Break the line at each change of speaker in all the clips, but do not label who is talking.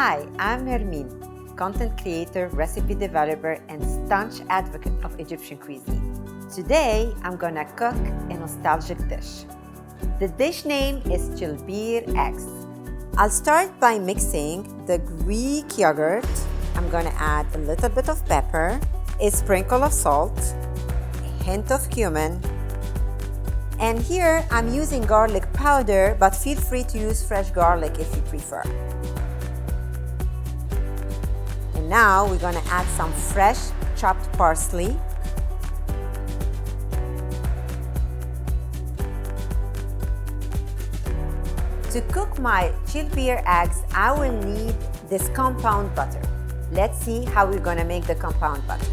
Hi, I'm Nermin, content creator, recipe developer, and staunch advocate of Egyptian cuisine. Today, I'm gonna cook a nostalgic dish. The dish name is Cilbir eggs. I'll start by mixing the Greek yogurt. I'm gonna add a little bit of pepper, a sprinkle of salt, a hint of cumin, and here I'm using garlic powder, but feel free to use fresh garlic if you prefer. And now we're gonna add some fresh chopped parsley. To cook my Chilbir eggs, I will need this compound butter. Let's see how we're gonna make the compound butter.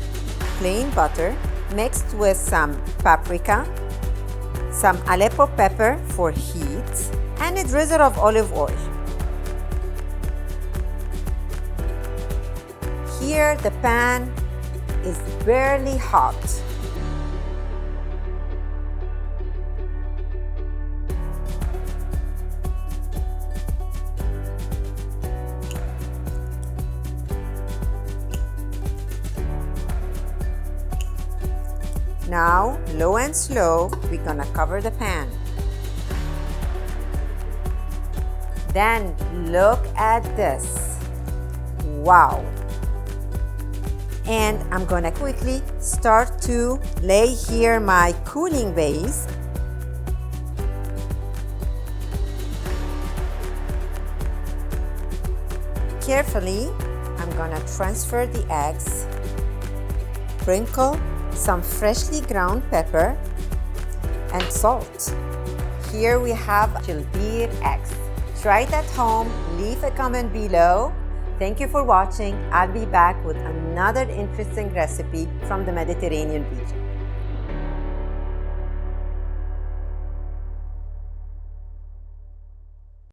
Plain butter mixed with some paprika, some Aleppo pepper for heat, and a drizzle of olive oil. Here the pan is barely hot. Now, low and slow, we're gonna cover the pan. Then look at this. Wow. And I'm gonna quickly start to lay here my cooling base. Carefully, I'm gonna transfer the eggs, sprinkle some freshly ground pepper and salt. Here we have Cilbir eggs. Try it at home, leave a comment below. Thank you for watching. I'll be back with another interesting recipe from the Mediterranean region.